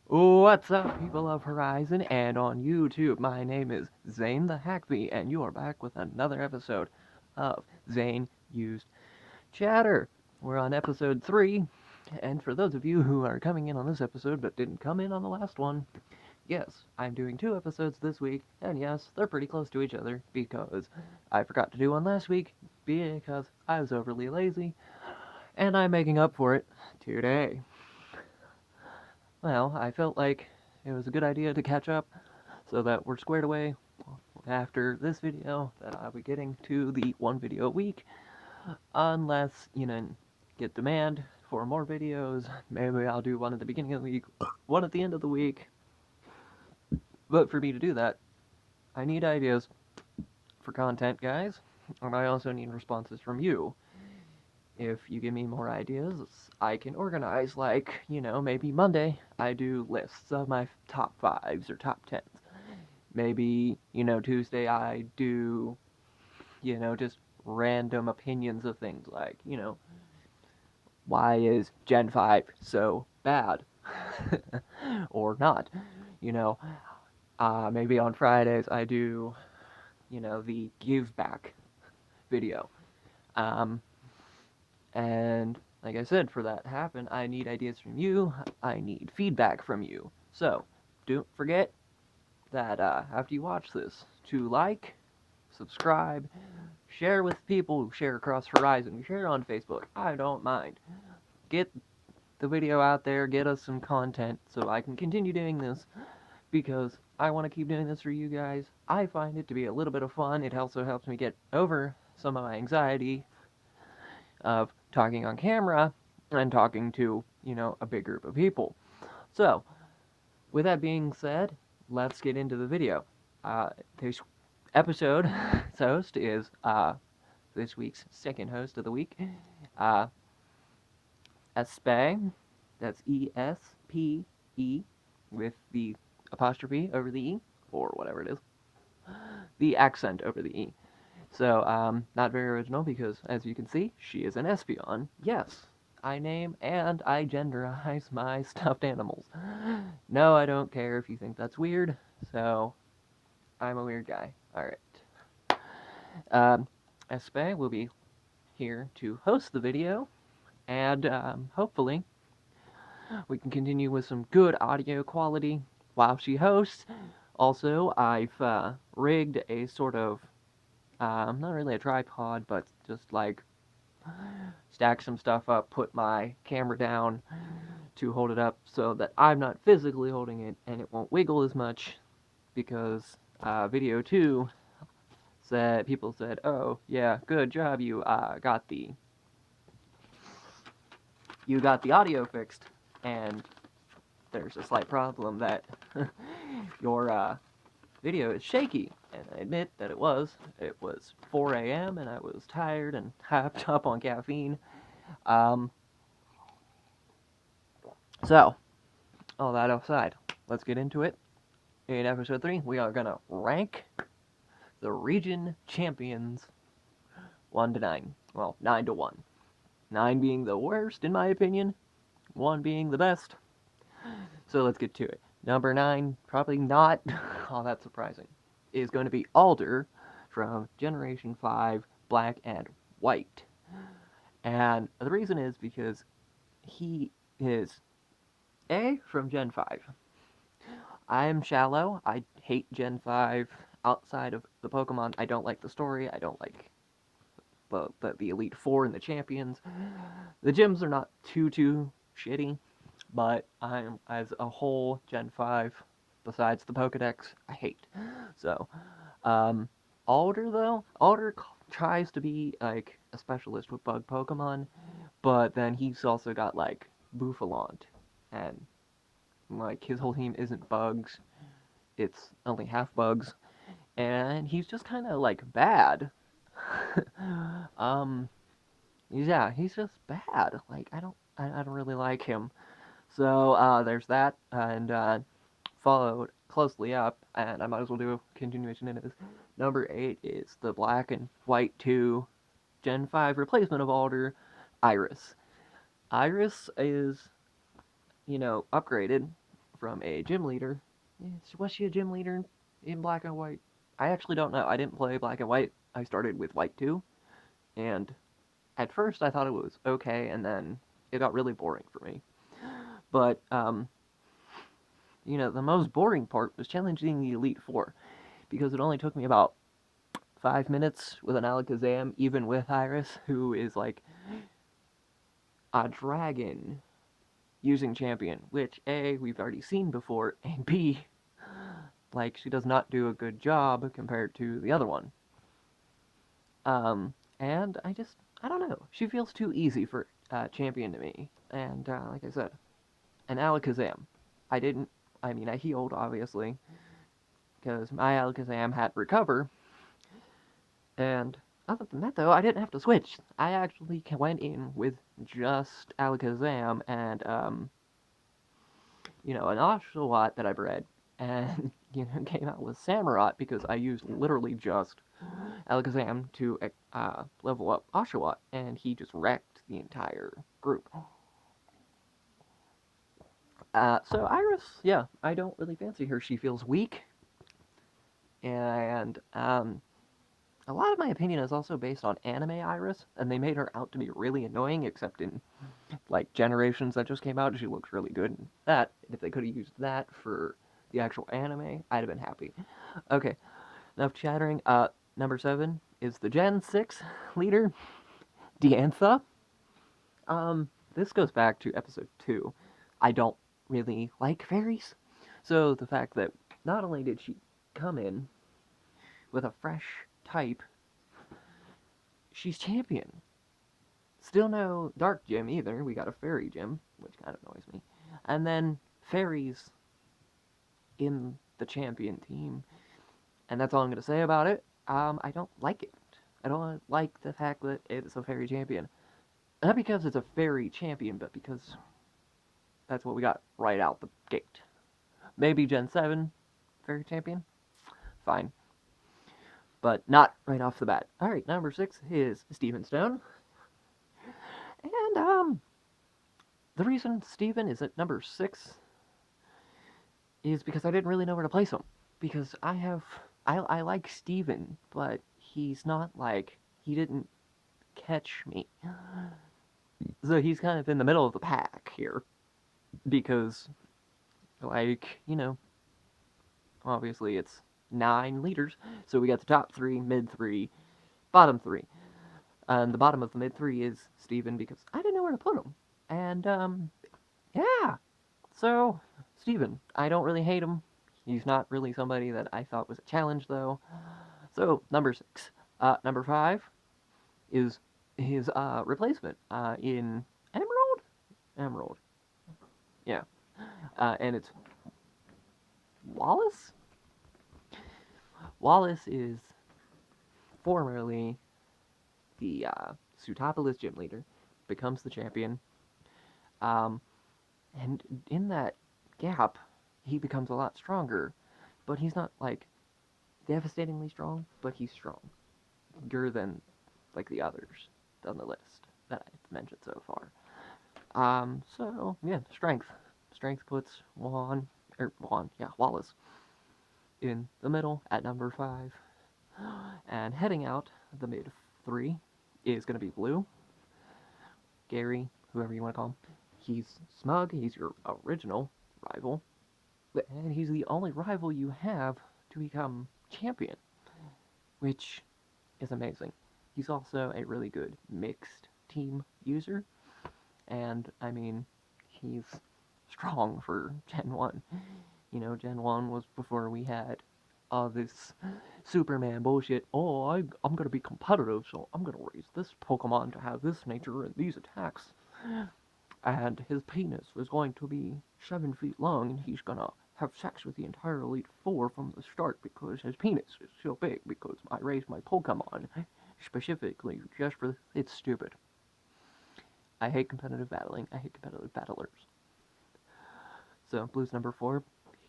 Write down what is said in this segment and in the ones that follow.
What's up, people of Horizon and on YouTube? My name is Zane the Hackbee, and you are back with another episode of Zane Used Chatter. We're on episode 3, and for those of you who are coming in on this episode but didn't come in on the last one, yes, I'm doing 2 episodes this week, and yes, they're pretty close to each other because I forgot to do one last week because I was overly lazy, and I'm making up for it today. Well, I felt like it was a good idea to catch up so that we're squared away after this video that I'll be getting to the one video a week unless, get demand for more videos. Maybe I'll do one at the beginning of the week, one at the end of the week. But for me to do that, I need ideas for content, guys, and I also need responses from you. If you give me more ideas, I can organize, like, maybe Monday I do lists of my top 5s or top 10s. Maybe, Tuesday I do, just random opinions of things like, why is Gen 5 so bad? Or not. You know, maybe on Fridays I do, the give back video. Um, and like I said, for that to happen, I need ideas from you. I need feedback from you. So, don't forget that after you watch this, to like, subscribe, share with people who share across Horizon, share on Facebook. I don't mind. Get the video out there, get us some content so I can continue doing this because I want to keep doing this for you guys. I find it to be a little bit of fun. It also helps me get over some of my anxiety of talking on camera and talking to, a big group of people. So, with that being said, let's get into the video. This episode host is this week's second host of the week, uh, Espe. That's ESPE with the apostrophe over the E, or whatever it is, the accent over the E. So, not very original because, as you can see, she is an Espeon. Yes, I name and I genderize my stuffed animals. No, I don't care if you think that's weird, so I'm a weird guy. Alright. Espe will be here to host the video, and hopefully we can continue with some good audio quality while she hosts. Also, I've rigged a sort of, not really a tripod, but just like stack some stuff up, put my camera down to hold it up so that I'm not physically holding it and it won't wiggle as much because video 2 said, people said, oh yeah, good job, you got the audio fixed, and there's a slight problem that your video is shaky. And I admit that it was. It was 4 a.m. and I was tired and hyped up on caffeine. Um, so, all that aside, let's get into it. In episode 3, we are gonna rank the region champions 1 to 9. Well, 9 to 1. 9 being the worst, in my opinion, 1 being the best. So let's get to it. Number 9, probably not all that surprising, is going to be Alder from Generation 5 Black and White. And the reason is because he is A from Gen 5. I'm shallow. I hate Gen 5. Outside of the Pokemon, I don't like the story. I don't like the Elite Four and the Champions. The gyms are not too shitty, but I'm as a whole Gen 5. Besides the Pokedex, I hate. So, um, Alder though, tries to be like a specialist with bug Pokemon, but then he's also got like Bouffalont, and like his whole team isn't bugs; it's only half bugs, and he's just kind of like bad. um, yeah, he's just bad. Like I don't really like him. So there's that, and followed closely up, and I might as well do a continuation into this. Number 8 is the Black and White 2 Gen 5 replacement of Alder, Iris. Iris is, upgraded from a gym leader. Was she a gym leader in Black and White? I actually don't know. I didn't play Black and White. I started with White 2, and at first I thought it was okay, and then it got really boring for me. But, the most boring part was challenging the Elite Four, because it only took me about 5 minutes with an Alakazam, even with Iris, who is like a dragon using champion, which A, we've already seen before, and B, like, she does not do a good job compared to the other one. And I don't know. She feels too easy for champion to me. And like I said, an Alakazam. I didn't, I mean, I healed, obviously, because my Alakazam had Recover. And other than that, though, I didn't have to switch. I actually went in with just Alakazam and, an Oshawott that I bred. And, came out with Samurott because I used literally just Alakazam to level up Oshawott, and he just wrecked the entire group. So Iris, yeah, I don't really fancy her. She feels weak, and a lot of my opinion is also based on anime Iris, and they made her out to be really annoying, except in like Generations that just came out, she looks really good in that. And if they could have used that for the actual anime, I'd have been happy. Okay, enough chattering. Number 7 is the Gen 6 leader, Diantha. This goes back to episode 2. I don't really like fairies. So the fact that not only did she come in with a fresh type, she's champion. Still no dark gym either. We got a fairy gym, which kind of annoys me. And then fairies in the champion team. And that's all I'm going to say about it. I don't like it. I don't like the fact that it's a fairy champion. Not because it's a fairy champion, but because that's what we got right out the gate. Maybe Gen 7 fairy champion? Fine. But not right off the bat. Alright, number 6 is Steven Stone. And, the reason Steven is at number 6 is because I didn't really know where to place him. Because I like Steven, but he's not like, he didn't catch me. So he's kind of in the middle of the pack here. Because, like, obviously it's 9 leaders. So we got the top 3, mid 3, bottom 3. And the bottom of the mid 3 is Steven because I didn't know where to put him. And, yeah. So, Steven, I don't really hate him. He's not really somebody that I thought was a challenge, though. So, number 6. Number 5 is his replacement in Emerald? Emerald. Yeah. And it's Wallace? Wallace is formerly the Sootopolis gym leader, becomes the champion. And in that gap, he becomes a lot stronger. But he's not, like, devastatingly strong, but he's stronger than, like, the others on the list that I've mentioned so far. So, yeah, strength. Strength puts Wallace in the middle at number 5. And heading out, the mid 3 is going to be Blue. Gary, whoever you want to call him. He's smug, he's your original rival, and he's the only rival you have to become champion, which is amazing. He's also a really good mixed team user, and I mean, he's strong for Gen 1. Gen 1 was before we had all this Superman bullshit. Oh, I'm gonna be competitive, so I'm gonna raise this Pokemon to have this nature and these attacks. And his penis is going to be 7 feet long, and he's gonna have sex with the entire Elite Four from the start because his penis is so big, because I raised my Pokemon specifically just for... It's stupid. I hate competitive battling. I hate competitive battlers. So, Blue's number 4.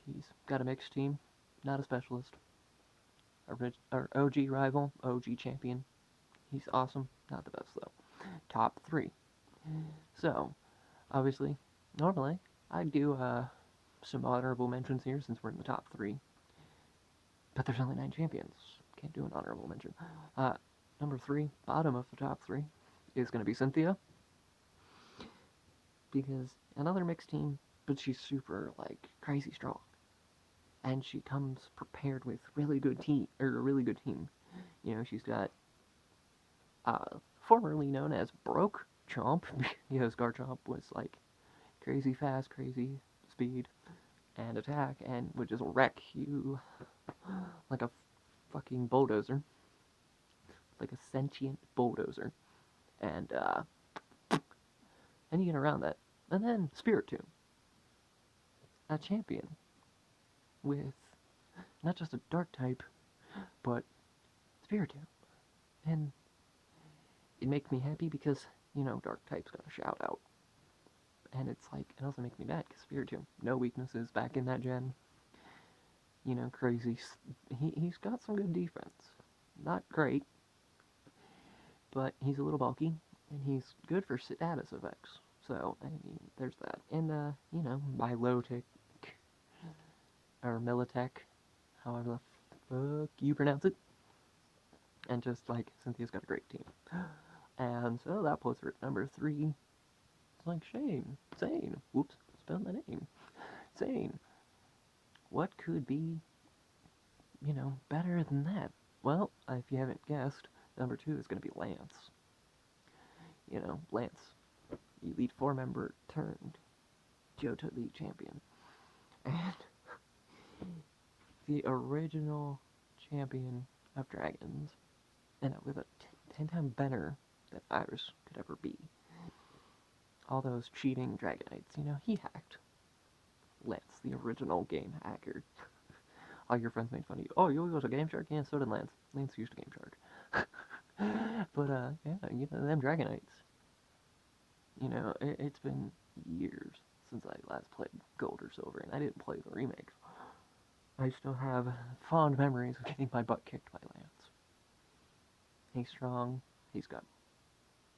He's got a mixed team, not a specialist. Our OG rival, OG champion. He's awesome, not the best though. Top 3. So, obviously, normally, I do some honorable mentions here since we're in the top 3. But there's only 9 champions. Can't do an honorable mention. Number 3, bottom of the top 3, is going to be Cynthia. Because another mixed team, but she's super, like, crazy strong. And she comes prepared with a really good team. You know, she's got formerly known as Broke Chomp, because Garchomp was like crazy fast, crazy speed, and attack, and would just wreck you like a fucking bulldozer. Like a sentient bulldozer. And you get around that. And then Spiritomb, a champion with not just a dark type, but Spiritomb. And it makes me happy because, you know, dark type's got a shout out. And it's like, it also makes me mad because Spiritomb, no weaknesses back in that gen. You know, crazy. He's got some good defense. Not great, but he's a little bulky, and he's good for status effects. So, I mean, there's that. And, you know, by low-tech, or Militech, however the fuck you pronounce it. And just, like, Cynthia's got a great team. And so that puts her at number 3. It's like, Zane. Whoops, spelled my name. Zane. What could be, you know, better than that? Well, if you haven't guessed, number 2 is going to be Lance. You know, Lance, Elite 4 member turned Johto League champion. And the original champion of Dragons, and with a 10 times better than Iris could ever be. All those cheating Dragonites, you know, he hacked. Lance, the original game hacker. All your friends made fun of you. Oh, you was a Game Shark? Yeah, so did Lance. Lance used a Game Shark. But, yeah, you know, them Dragonites. You know, it's been years since I last played Gold or Silver, and I didn't play the remakes. I still have fond memories of getting my butt kicked by Lance. He's strong. He's got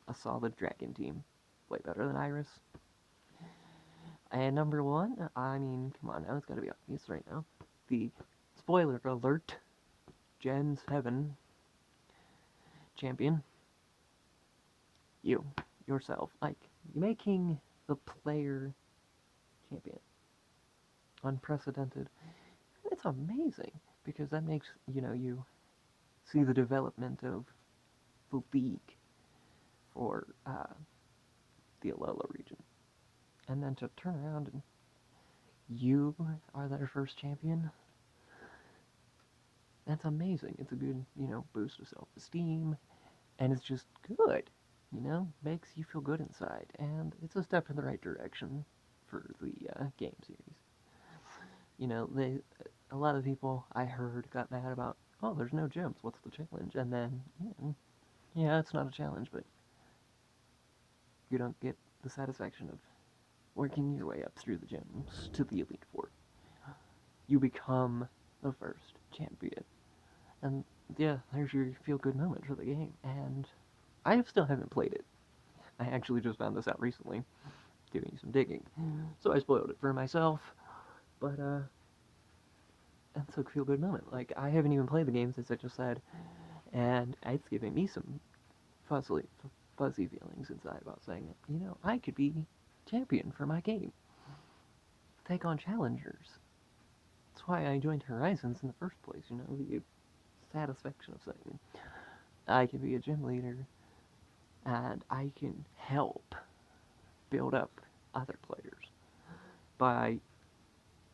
a solid dragon team. Way better than Iris. And number 1, I mean, come on now, it's gotta be obvious right now. The spoiler alert, Gen 7 champion. Yourself. Like, making the player champion. Unprecedented. It's amazing, because that makes, you know, you see the development of the league for the Alola region. And then to turn around and you are their first champion, that's amazing. It's a good, you know, boost of self-esteem, and it's just good, you know, makes you feel good inside, and it's a step in the right direction for the game series. You know, a lot of people I heard got mad about, oh, there's no gyms, what's the challenge? And then, yeah, it's not a challenge, but you don't get the satisfaction of working your way up through the gyms to the Elite Four. You become the first champion. And yeah, there's your feel-good moment for the game. And I still haven't played it. I actually just found this out recently, doing some digging. So I spoiled it for myself. But, that's a feel-good moment. Like, I haven't even played the game since I just said, and it's giving me some fuzzy feelings inside about saying, you know, I could be champion for my game. Take on challengers. That's why I joined Horizons in the first place, you know, the satisfaction of saying, I can be a gym leader, and I can help build up other players by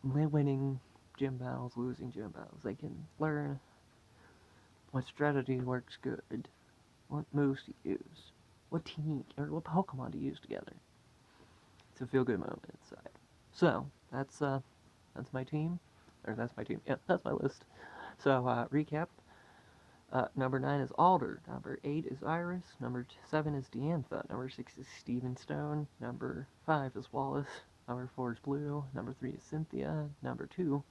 winning gym battles, losing gym battles. They can learn what strategy works good, what moves to use, what team, or what Pokemon to use together. It's a feel-good moment inside. So, that's my team. Yeah, that's my list. So, recap. Number 9 is Alder. Number 8 is Iris. Number 7 is Diantha. Number 6 is Steven Stone. Number 5 is Wallace. Number 4 is Blue. Number 3 is Cynthia. Number 2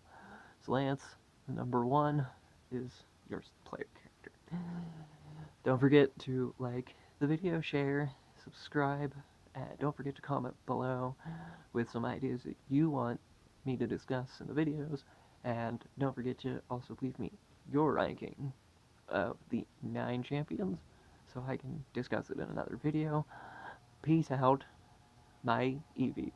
is Lance. Number 1 is your player character. Don't forget to like the video, share, subscribe, and don't forget to comment below with some ideas that you want me to discuss in the videos. And don't forget to also leave me your ranking of the 9 champions so I can discuss it in another video. Peace out, my EVs.